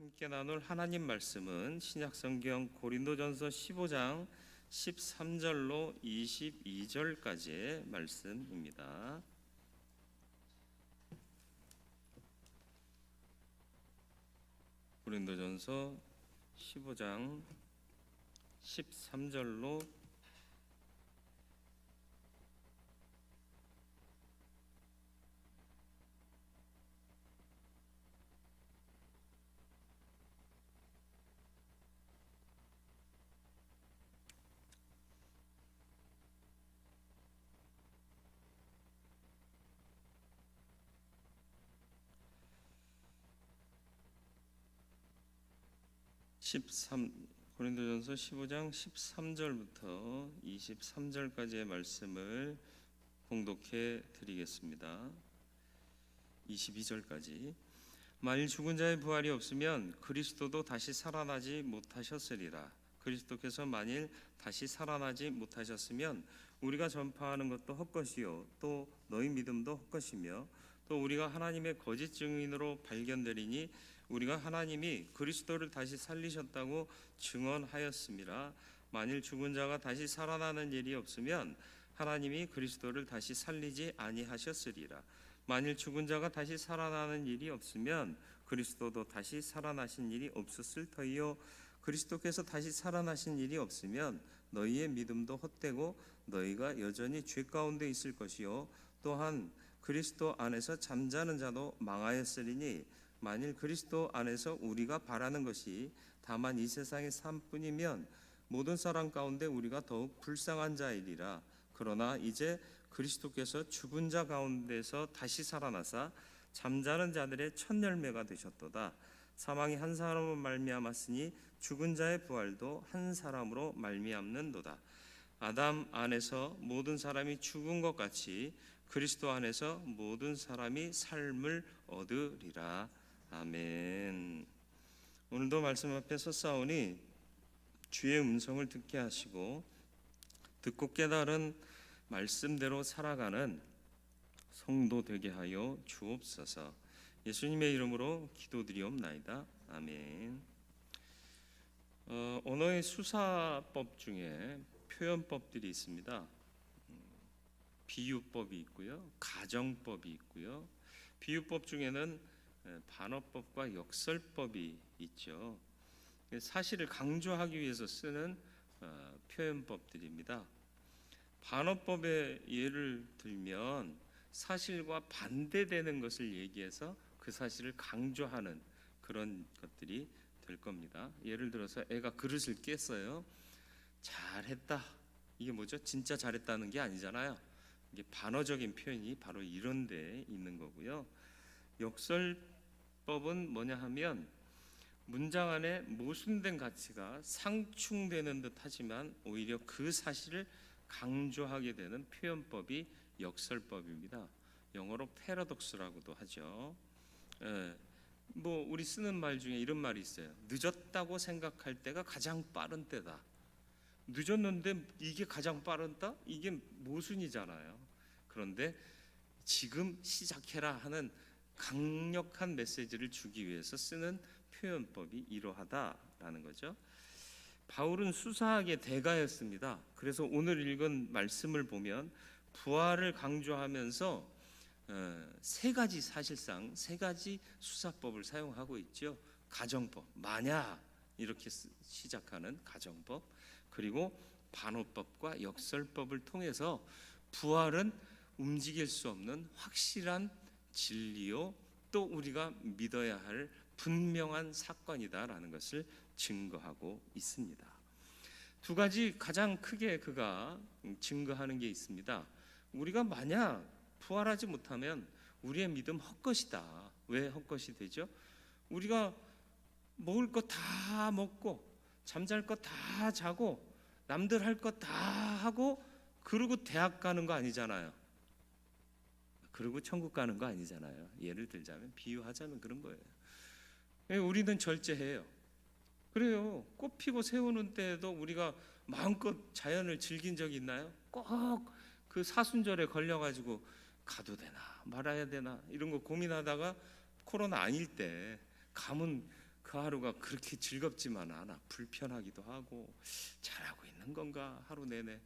함께 나눌 하나님 말씀은 신약성경 고린도전서 15장 13절로 22절까지의 말씀입니다. 고린도전서 15장 13절로 고린도전서 15장 13절부터 23절까지의 말씀을 봉독해 드리겠습니다. 22절까지. 만일 죽은 자의 부활이 없으면 그리스도도 다시 살아나지 못하셨으리라. 그리스도께서 만일 다시 살아나지 못하셨으면 우리가 전파하는 것도 헛것이요 또 너희 믿음도 헛것이며 또 우리가 하나님의 거짓 증인으로 발견되리니 우리가 하나님이 그리스도를 다시 살리셨다고 증언하였음이라. 만일 죽은 자가 다시 살아나는 일이 없으면 하나님이 그리스도를 다시 살리지 아니하셨으리라. 만일 죽은 자가 다시 살아나는 일이 없으면 그리스도도 다시 살아나신 일이 없었을 터이요 그리스도께서 다시 살아나신 일이 없으면 너희의 믿음도 헛되고 너희가 여전히 죄 가운데 있을 것이요 또한 그리스도 안에서 잠자는 자도 망하였으리니 만일 그리스도 안에서 우리가 바라는 것이 다만 이 세상의 삶뿐이면 모든 사람 가운데 우리가 더욱 불쌍한 자이리라. 그러나 이제 그리스도께서 죽은 자 가운데서 다시 살아나사 잠자는 자들의 첫 열매가 되셨도다. 사망이 한 사람으로 말미암았으니 죽은 자의 부활도 한 사람으로 말미암는도다. 아담 안에서 모든 사람이 죽은 것 같이 그리스도 안에서 모든 사람이 삶을 얻으리라. 아멘. 오늘도 말씀 앞에 섰사오니 주의 음성을 듣게 하시고 듣고 깨달은 말씀대로 살아가는 성도 되게 하여 주옵소서. 예수님의 이름으로 기도드리옵나이다. 아멘. 언어의 수사법 중에 표현법들이 있습니다. 비유법이 있고요, 가정법이 있고요. 비유법 중에는 반어법과 역설법이 있죠. 사실을 강조하기 위해서 쓰는 표현법들입니다. 반어법의 예를 들면 사실과 반대되는 것을 얘기해서 그 사실을 강조하는 그런 것들이 될 겁니다. 예를 들어서 애가 그릇을 깼어요. 잘했다. 이게 뭐죠? 진짜 잘했다는 게 아니잖아요. 이게 반어적인 표현이 바로 이런 데 있는 거고요. 역설법은 뭐냐 하면 문장 안에 모순된 가치가 상충되는 듯 하지만 오히려 그 사실을 강조하게 되는 표현법이 역설법입니다. 영어로 패러독스라고도 하죠. 뭐 우리 쓰는 말 중에 이런 말이 있어요. 늦었다고 생각할 때가 가장 빠른 때다. 늦었는데 이게 가장 빠르다? 이게 모순이잖아요. 그런데 지금 시작해라 하는 강력한 메시지를 주기 위해서 쓰는 표현법이 이러하다라는 거죠. 바울은 수사학의 대가였습니다. 그래서 오늘 읽은 말씀을 보면 부활을 강조하면서 사실상 세 가지 수사법을 사용하고 있죠. 가정법, 만약 이렇게 시작하는 가정법, 그리고 반어법과 역설법을 통해서 부활은 움직일 수 없는 확실한 진리요 또 우리가 믿어야 할 분명한 사건이다라는 것을 증거하고 있습니다. 두 가지 가장 크게 그가 증거하는 게 있습니다. 우리가 만약 부활하지 못하면 우리의 믿음 헛것이다. 왜 헛것이 되죠? 우리가 먹을 거 다 먹고 잠잘 거 다 자고 남들 할 거 다 하고 그러고 대학 가는 거 아니잖아요. 그리고 천국 가는 거 아니잖아요. 예를 들자면 비유하자면 그런 거예요. 우리는 절제해요. 그래요. 꽃 피고 새우는 때에도 우리가 마음껏 자연을 즐긴 적이 있나요? 꼭 그 사순절에 걸려가지고 가도 되나 말아야 되나 이런 거 고민하다가 코로나 아닐 때 가면 그 하루가 그렇게 즐겁지만 않아. 불편하기도 하고 잘하고 있는 건가 하루 내내.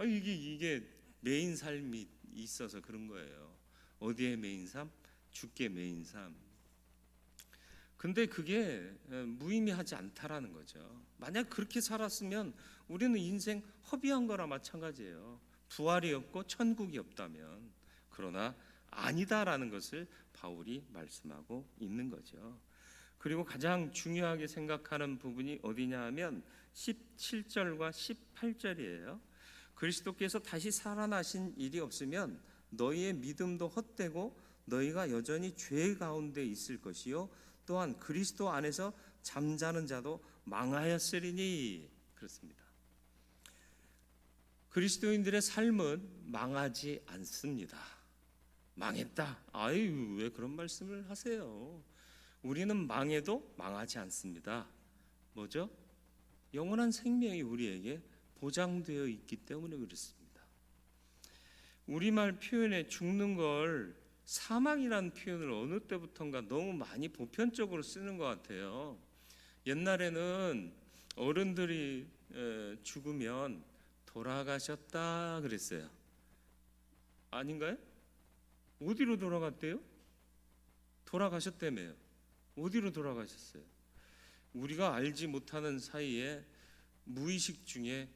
이게 메인 삶이 있어서 그런 거예요. 어디에 메인 삶? 주께 메인 삶. 근데 그게 무의미하지 않다라는 거죠. 만약 그렇게 살았으면 우리는 인생 허비한 거나 마찬가지예요. 부활이 없고 천국이 없다면. 그러나 아니다라는 것을 바울이 말씀하고 있는 거죠. 그리고 가장 중요하게 생각하는 부분이 어디냐 하면 17절과 18절이에요. 그리스도께서 다시 살아나신 일이 없으면 너희의 믿음도 헛되고 너희가 여전히 죄 가운데 있을 것이요 또한 그리스도 안에서 잠자는 자도 망하였으리니. 그렇습니다. 그리스도인들의 삶은 망하지 않습니다. 망했다. 아유, 왜 그런 말씀을 하세요? 우리는 망해도 망하지 않습니다. 뭐죠? 영원한 생명이 우리에게 보장되어 있기 때문에 그렇습니다. 우리말 표현에 죽는 걸 사망이라는 표현을 어느 때부턴가 너무 많이 보편적으로 쓰는 것 같아요. 옛날에는 어른들이 죽으면 돌아가셨다 그랬어요. 아닌가요? 어디로 돌아갔대요? 돌아가셨다며요. 어디로 돌아가셨어요? 우리가 알지 못하는 사이에 무의식 중에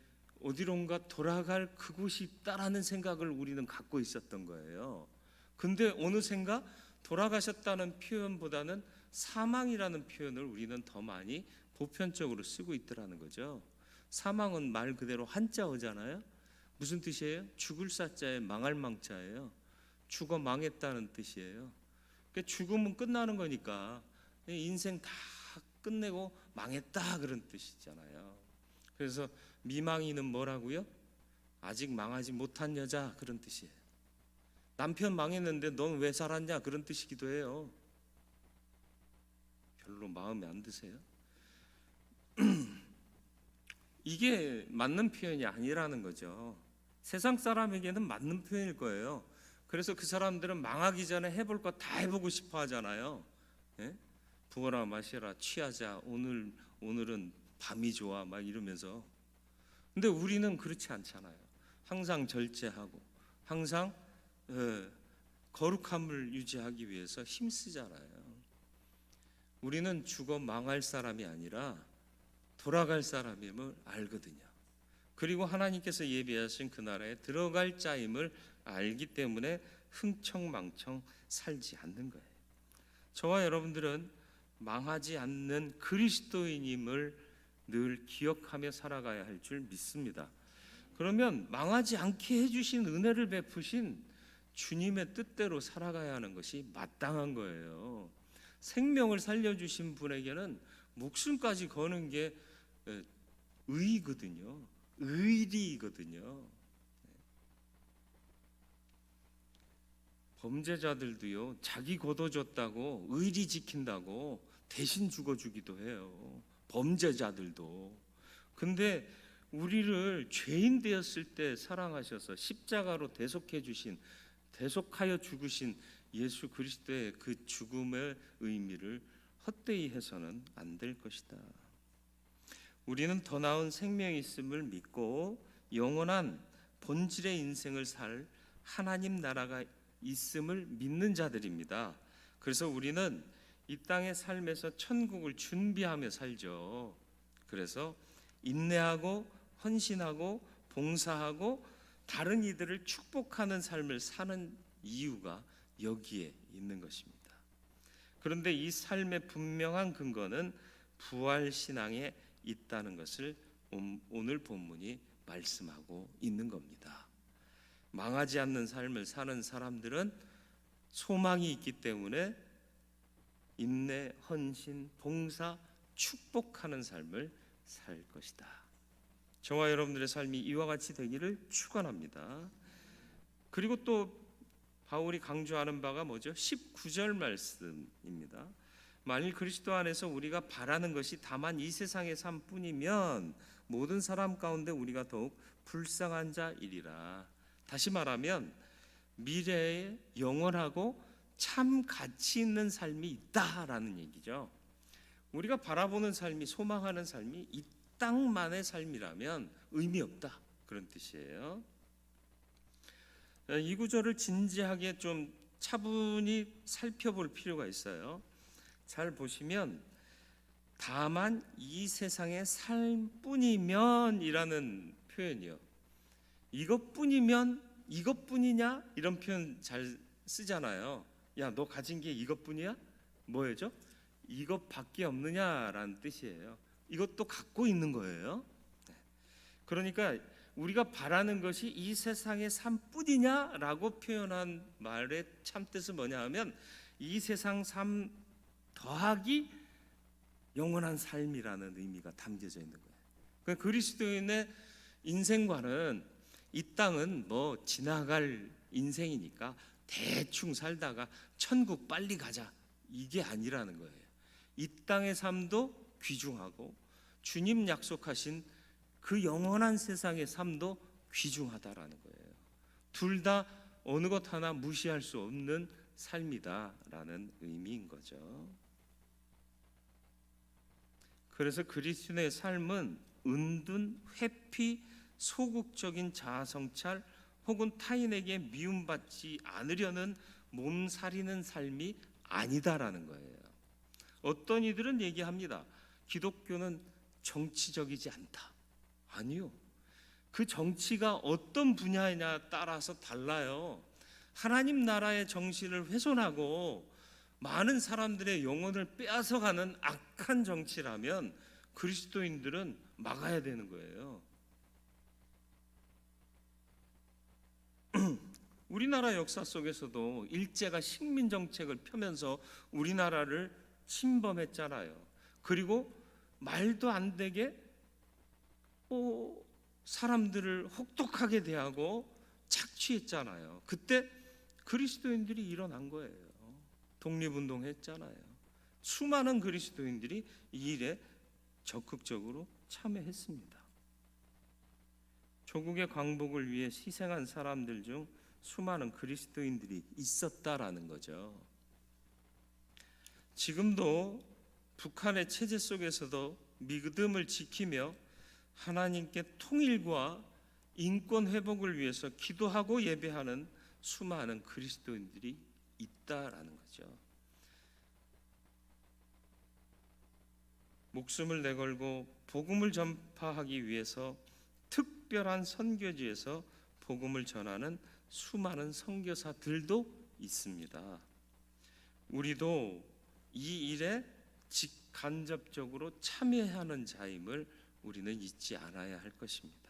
어디론가 돌아갈 그곳이 있다라는 생각을 우리는 갖고 있었던 거예요. 근데 어느샌가 돌아가셨다는 표현보다는 사망이라는 표현을 우리는 더 많이 보편적으로 쓰고 있더라는 거죠. 사망은 말 그대로 한자어잖아요. 무슨 뜻이에요? 죽을 사자에 망할 망자예요. 죽어 망했다는 뜻이에요. 그러니까 죽음은 끝나는 거니까 인생 다 끝내고 망했다 그런 뜻이잖아요. 그래서 미망이는 뭐라고요? 아직 망하지 못한 여자 그런 뜻이에요. 남편 망했는데 넌 왜 살았냐 그런 뜻이기도 해요. 별로 마음에 안 드세요? 이게 맞는 표현이 아니라는 거죠. 세상 사람에게는 맞는 표현일 거예요. 그래서 그 사람들은 망하기 전에 해볼 거 다 해보고 싶어 하잖아요. 예? 부어라 마시라 취하자 오늘은 밤이 좋아 막 이러면서. 근데 우리는 그렇지 않잖아요. 항상 절제하고 항상 거룩함을 유지하기 위해서 힘쓰잖아요. 우리는 죽어 망할 사람이 아니라 돌아갈 사람임을 알거든요. 그리고 하나님께서 예비하신 그 나라에 들어갈 자임을 알기 때문에 흥청망청 살지 않는 거예요. 저와 여러분들은 망하지 않는 그리스도인임을 늘 기억하며 살아가야 할 줄 믿습니다. 그러면 망하지 않게 해주신 은혜를 베푸신 주님의 뜻대로 살아가야 하는 것이 마땅한 거예요. 생명을 살려주신 분에게는 목숨까지 거는 게 의거든요. 의리거든요. 범죄자들도요, 자기 거둬줬다고 의리 지킨다고 대신 죽어주기도 해요. 범죄자들도. 근데 우리를 죄인 되었을 때 사랑하셔서 십자가로 대속하여 죽으신 예수 그리스도의 그 죽음의 의미를 헛되이 해서는 안 될 것이다. 우리는 더 나은 생명이 있음을 믿고 영원한 본질의 인생을 살 하나님 나라가 있음을 믿는 자들입니다. 그래서 우리는 이 땅의 삶에서 천국을 준비하며 살죠. 그래서 인내하고 헌신하고 봉사하고 다른 이들을 축복하는 삶을 사는 이유가 여기에 있는 것입니다. 그런데 이 삶의 분명한 근거는 부활신앙에 있다는 것을 오늘 본문이 말씀하고 있는 겁니다. 망하지 않는 삶을 사는 사람들은 소망이 있기 때문에 인내, 헌신, 봉사, 축복하는 삶을 살 것이다. 저와 여러분들의 삶이 이와 같이 되기를 축원합니다. 그리고 또 바울이 강조하는 바가 뭐죠? 19절 말씀입니다. 만일 그리스도 안에서 우리가 바라는 것이 다만 이 세상의 삶뿐이면 모든 사람 가운데 우리가 더욱 불쌍한 자이리라. 다시 말하면 미래에 영원하고 참 가치 있는 삶이 있다라는 얘기죠. 우리가 바라보는 삶이, 소망하는 삶이 이 땅만의 삶이라면 의미 없다, 그런 뜻이에요. 이 구절을 진지하게 좀 차분히 살펴볼 필요가 있어요. 잘 보시면 다만 이 세상의 삶뿐이면 이라는 표현이요. 이것뿐이면, 이것뿐이냐, 이런 표현 잘 쓰잖아요. 야, 너 가진 게 이것뿐이야? 뭐예요? 이것밖에 없느냐라는 뜻이에요. 이것도 갖고 있는 거예요. 그러니까 우리가 바라는 것이 이 세상의 삶뿐이냐라고 표현한 말의 참뜻은 뭐냐 하면 이 세상 삶 더하기 영원한 삶이라는 의미가 담겨져 있는 거예요. 그러니까 그리스도인의 인생관은 이 땅은 뭐 지나갈 인생이니까 대충 살다가 천국 빨리 가자, 이게 아니라는 거예요. 이 땅의 삶도 귀중하고 주님 약속하신 그 영원한 세상의 삶도 귀중하다라는 거예요. 둘 다 어느 것 하나 무시할 수 없는 삶이다라는 의미인 거죠. 그래서 그리스도의 삶은 은둔, 회피, 소극적인 자아성찰 혹은 타인에게 미움받지 않으려는 몸살이는 삶이 아니다라는 거예요. 어떤 이들은 얘기합니다. 기독교는 정치적이지 않다. 아니요. 그 정치가 어떤 분야에 따라서 달라요. 하나님 나라의 정신을 훼손하고 많은 사람들의 영혼을 빼앗아가는 악한 정치라면 그리스도인들은 막아야 되는 거예요. 우리나라 역사 속에서도 일제가 식민 정책을 펴면서 우리나라를 침범했잖아요. 그리고 말도 안 되게 사람들을 혹독하게 대하고 착취했잖아요. 그때 그리스도인들이 일어난 거예요. 독립운동했잖아요. 수많은 그리스도인들이 이 일에 적극적으로 참여했습니다. 조국의 광복을 위해 희생한 사람들 중 수많은 그리스도인들이 있었다라는 거죠. 지금도 북한의 체제 속에서도 믿음을 지키며 하나님께 통일과 인권 회복을 위해서 기도하고 예배하는 수많은 그리스도인들이 있다라는 거죠. 목숨을 내걸고 복음을 전파하기 위해서 특별한 선교지에서 복음을 전하는 수많은 선교사들도 있습니다. 우리도 이 일에 직간접적으로 참여하는 자임을 우리는 잊지 않아야 할 것입니다.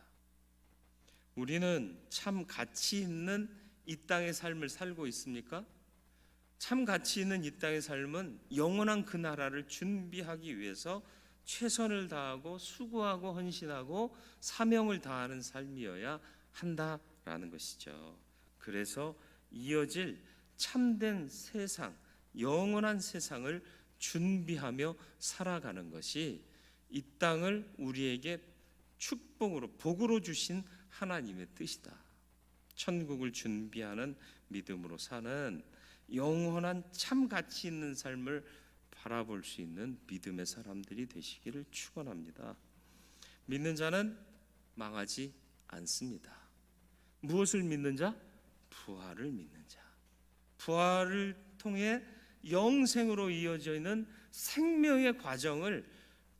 우리는 참 가치 있는 이 땅의 삶을 살고 있습니까? 참 가치 있는 이 땅의 삶은 영원한 그 나라를 준비하기 위해서 최선을 다하고 수고하고 헌신하고 사명을 다하는 삶이어야 한다라는 것이죠. 그래서 이어질 참된 세상, 영원한 세상을 준비하며 살아가는 것이 이 땅을 우리에게 축복으로, 복으로 주신 하나님의 뜻이다. 천국을 준비하는 믿음으로 사는 영원한 참 가치 있는 삶을 바라볼 수 있는 믿음의 사람들이 되시기를 축원합니다. 믿는 자는 망하지 않습니다. 무엇을 믿는 자? 부활을 믿는 자. 부활을 통해 영생으로 이어져 있는 생명의 과정을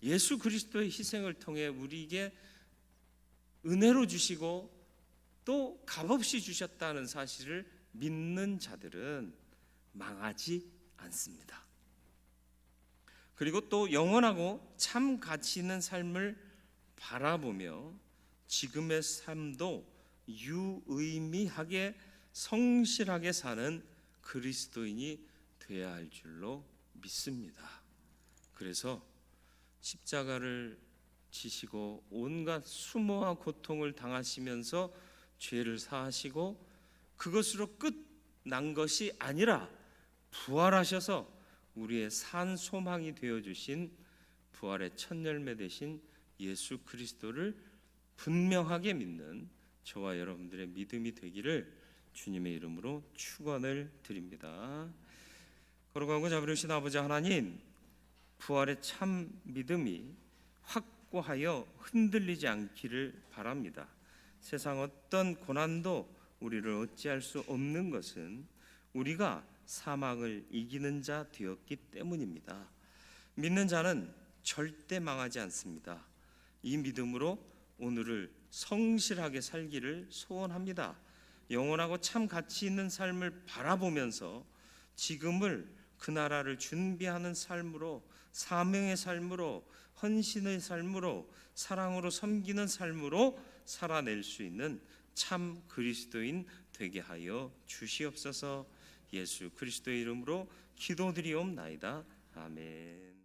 예수 그리스도의 희생을 통해 우리에게 은혜로 주시고 또 값없이 주셨다는 사실을 믿는 자들은 망하지 않습니다. 그리고 또 영원하고 참 가치 있는 삶을 바라보며 지금의 삶도 유의미하게 성실하게 사는 그리스도인이 되어야 할 줄로 믿습니다. 그래서 십자가를 지시고 온갖 수모와 고통을 당하시면서 죄를 사하시고 그것으로 끝난 것이 아니라 부활하셔서 우리의 산 소망이 되어주신 부활의 첫 열매 되신 예수 그리스도를 분명하게 믿는 저와 여러분들의 믿음이 되기를 주님의 이름으로 축원을 드립니다. 거룩하고 자비로우신 아버지 하나님, 부활의 참 믿음이 확고하여 흔들리지 않기를 바랍니다. 세상 어떤 고난도 우리를 어찌할 수 없는 것은 우리가 사망을 이기는 자 되었기 때문입니다. 믿는 자는 절대 망하지 않습니다. 이 믿음으로 오늘을 성실하게 살기를 소원합니다. 영원하고 참 가치 있는 삶을 바라보면서 지금을 그 나라를 준비하는 삶으로, 사명의 삶으로, 헌신의 삶으로, 사랑으로 섬기는 삶으로 살아낼 수 있는 참 그리스도인 되게 하여 주시옵소서. 예수 그리스도의 이름으로 기도드리옵나이다. 아멘.